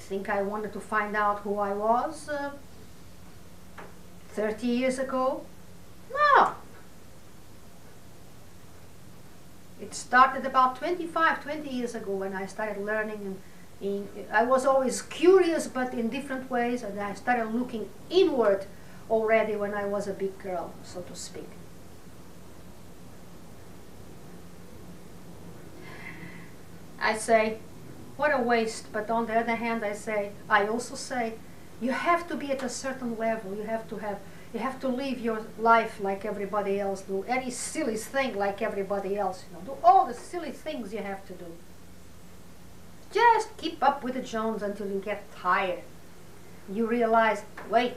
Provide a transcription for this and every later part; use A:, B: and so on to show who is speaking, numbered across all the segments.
A: think I wanted to find out who I was 30 years ago? No. It started about 20 years ago when I started learning, and I was always curious, but in different ways, and I started looking inward already when I was a big girl, so to speak. I say, what a waste, but on the other hand, I also say, you have to be at a certain level. You have to live your life like everybody else. Do any silly thing like everybody else. Do all the silly things you have to do. Just keep up with the Jones until you get tired. You realize, wait,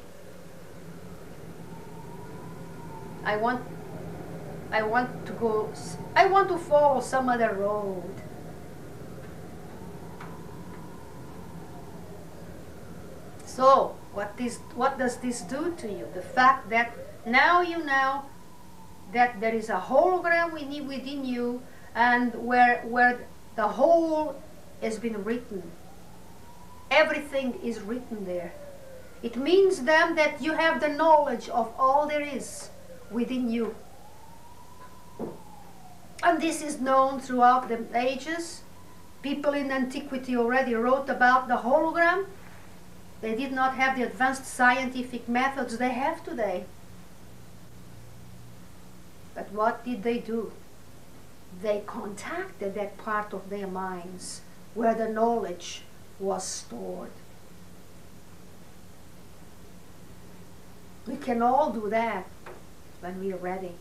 A: I want to follow some other road. So, what does this do to you? The fact that now you know that there is a hologram within you, and where the whole has been written. Everything is written there. It means then that you have the knowledge of all there is within you. And this is known throughout the ages. People in antiquity already wrote about the hologram. They did not have the advanced scientific methods they have today. But what did they do? They contacted that part of their minds where the knowledge was stored. We can all do that when we are ready.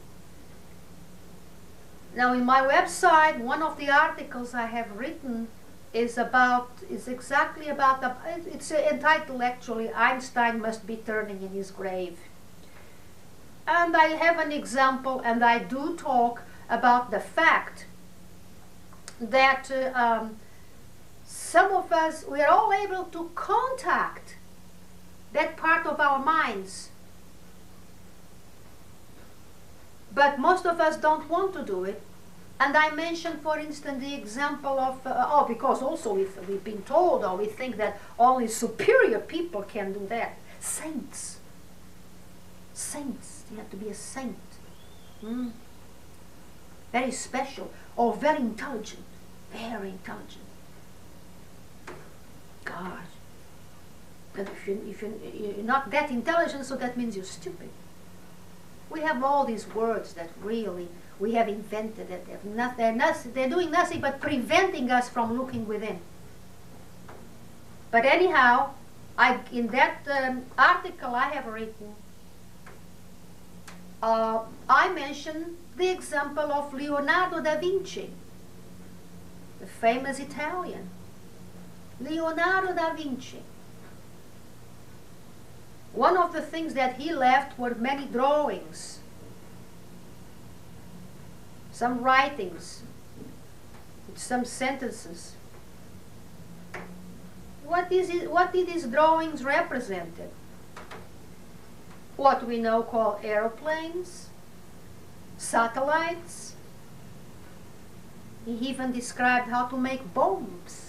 A: Now, in my website, one of the articles I have written is exactly about it's entitled actually, Einstein Must Be Turning in His Grave. And I have an example, and I do talk about the fact that some of us, we are all able to contact that part of our minds. But most of us don't want to do it. And I mentioned, for instance, the example of, because also we've been told, or we think that only superior people can do that. Saints. Saints. You have to be a saint. Very special, or very intelligent. Very intelligent. God. But if you're not that intelligent, so that means you're stupid. We have all these words that really we have invented that they're doing nothing but preventing us from looking within. But anyhow, in that article I have written, I mentioned the example of Leonardo da Vinci, the famous Italian. Leonardo da Vinci. One of the things that he left were many drawings, some writings, some sentences. What did his drawings represent? What we now call aeroplanes, satellites. He even described how to make bombs.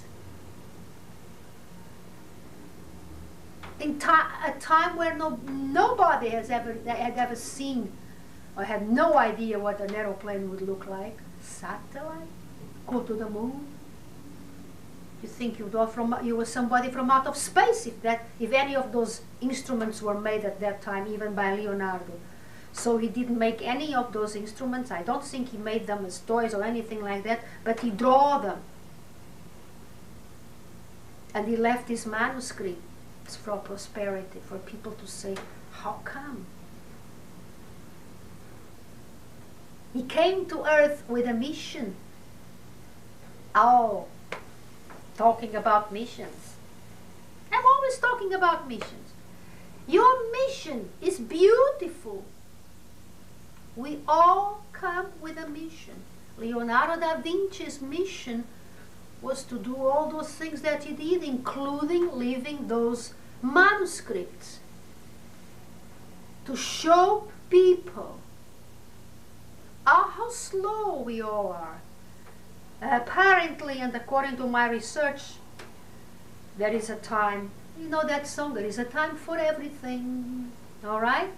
A: In a time where nobody had ever seen or had no idea what an aeroplane would look like. Satellite? Go to the moon? You think you were somebody from out of space if any of those instruments were made at that time, even by Leonardo. So he didn't make any of those instruments. I don't think he made them as toys or anything like that, but he drew them. And he left his manuscript for prosperity, for people to say, how come? He came to earth with a mission. Oh, talking about missions. I'm always talking about missions. Your mission is beautiful. We all come with a mission. Leonardo da Vinci's mission was to do all those things that he did, including leaving those manuscripts to show people how slow we all are. Apparently, and according to my research, There is a time, you know that song, there is a time for everything, all right?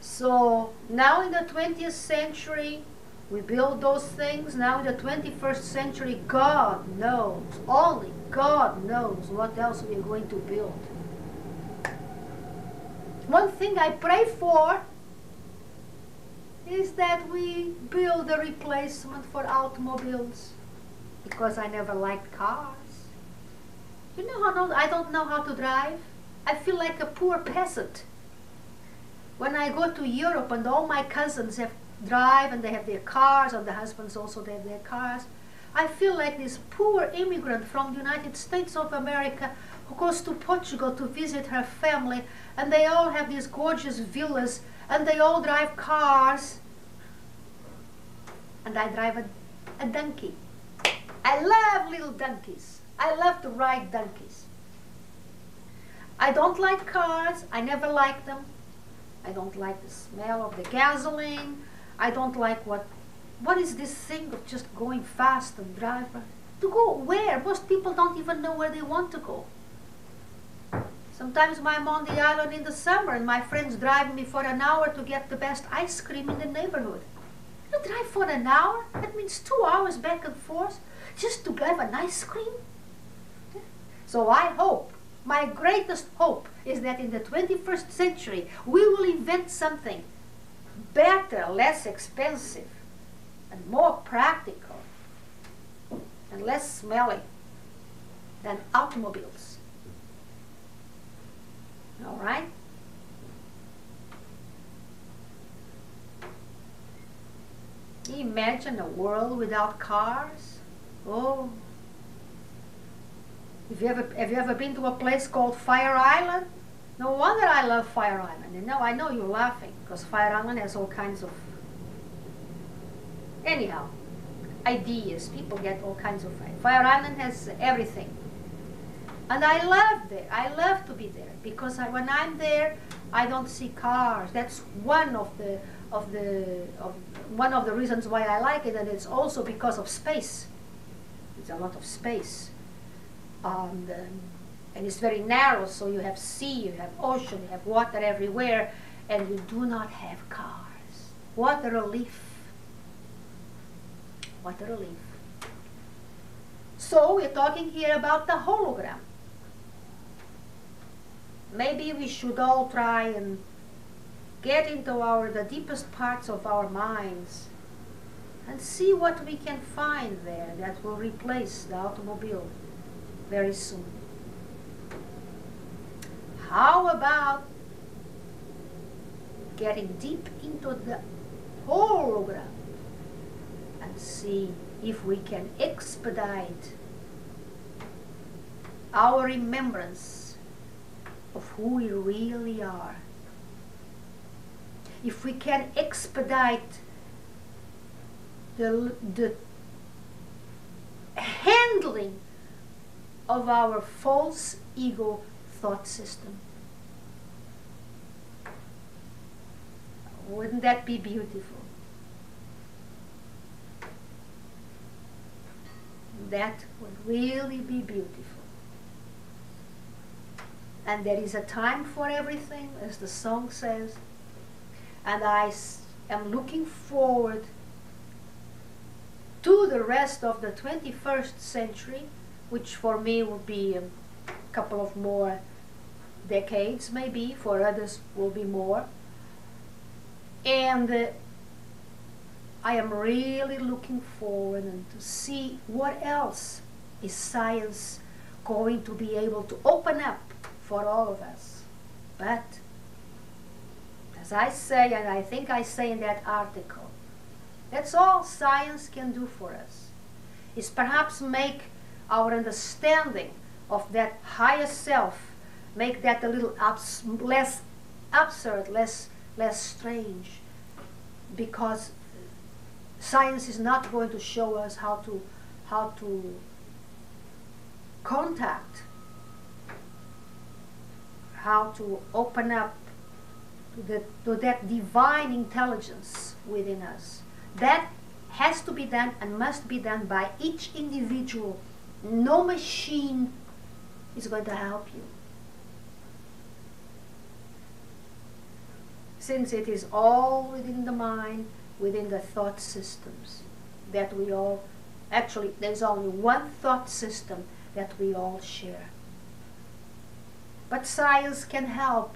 A: So now in the 20th century, we build those things. Now in the 21st century, God knows, only God knows what else we are going to build. One thing I pray for is that we build a replacement for automobiles, because I never liked cars. You know how I don't know how to drive? I feel like a poor peasant. When I go to Europe and all my cousins drive and they have their cars, and the husbands also they have their cars, I feel like this poor immigrant from the United States of America who goes to Portugal to visit her family, and they all have these gorgeous villas and they all drive cars, and I drive a donkey. I love little donkeys. I love to ride donkeys. I don't like cars. I never liked them. I don't like the smell of the gasoline. I don't like what is this thing of just going fast and drive. To go where? Most people don't even know where they want to go. Sometimes I'm on the island in the summer and my friends drive me for an hour to get the best ice cream in the neighborhood. You drive for an hour? That means 2 hours back and forth just to have an ice cream? So I hope, my greatest hope is that in the 21st century we will invent something better, less expensive, and more practical, and less smelly than automobiles. All right? Imagine a world without cars. Oh. Have you ever been to a place called Fire Island? No wonder I love Fire Island. And now I know you're laughing, because Fire Island has all kinds of, anyhow, ideas. People get all kinds of ideas. Fire Island has everything. And I love there. I love to be there, because when I'm there, I don't see cars. That's one of the reasons why I like it, and it's also because of space. It's a lot of space. And it's very narrow, so you have sea, you have ocean, you have water everywhere, and you do not have cars. What a relief. What a relief. So we're talking here about the hologram. Maybe we should all try and get into the deepest parts of our minds and see what we can find there that will replace the automobile very soon. How about getting deep into the hologram and see if we can expedite our remembrance of who we really are. If we can expedite the handling of our false ego thought system. Wouldn't that be beautiful? That would really be beautiful. And there is a time for everything, as the song says. And I am looking forward to the rest of the 21st century, which for me will be a couple of more decades, maybe. For others will be more. And I am really looking forward to see what else is science going to be able to open up for all of us. But as I say, and I think I say in that article, that's all science can do for us, is perhaps make our understanding of that higher self, make that a little less absurd, less strange, because science is not going to show us how to contact, how to open up to that divine intelligence within us. That has to be done and must be done by each individual. No machine is going to help you. Since it is all within the mind, within the thought systems that we all, actually there's only one thought system that we all share. But science can help,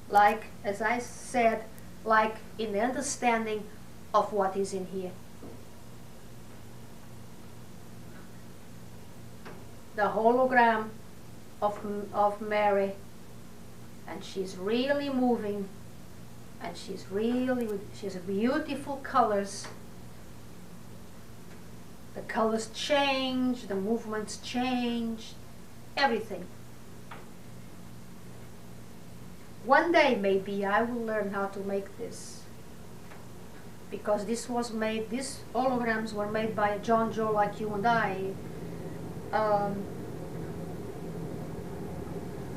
A: like, as I said, like in the understanding of what is in here. The hologram of Mary, and she's really moving, and she has beautiful colors. The colors change, the movements change, everything. One day maybe I will learn how to make this, because these holograms were made by a John Joe like you and I.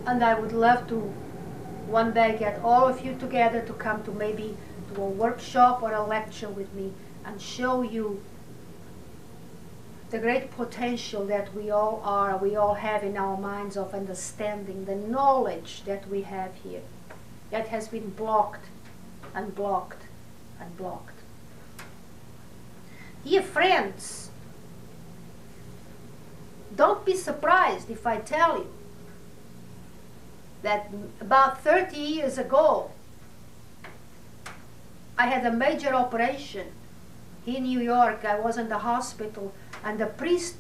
A: And I would love to one day get all of you together to come to maybe to a workshop or a lecture with me and show you the great potential that we all have in our minds of understanding the knowledge that we have here that has been blocked and blocked and blocked. Dear friends, don't be surprised if I tell you that about 30 years ago I had a major operation in New York. I was in the hospital, and the priest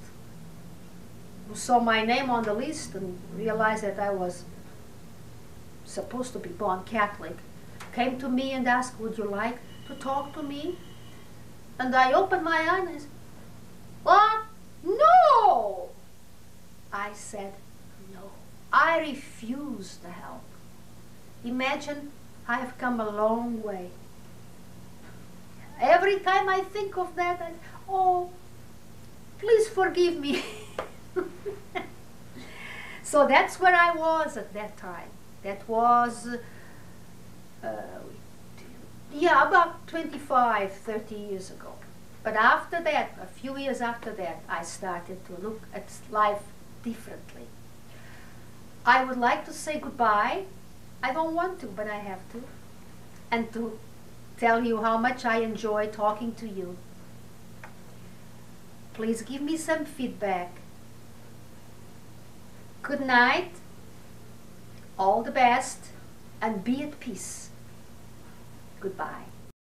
A: who saw my name on the list and realized that I was supposed to be born Catholic came to me and asked, would you like to talk to me? And I opened my eyes and said, what? No! I said, no. I refuse the help. Imagine, I have come a long way. Every time I think of that, oh, please forgive me. So that's where I was at that time. That was, yeah, about 25, 30 years ago. But after that, a few years after that, I started to look at life differently. I would like to say goodbye. I don't want to, but I have to. And to tell you how much I enjoy talking to you. Please give me some feedback. Good night, all the best, and be at peace. Goodbye.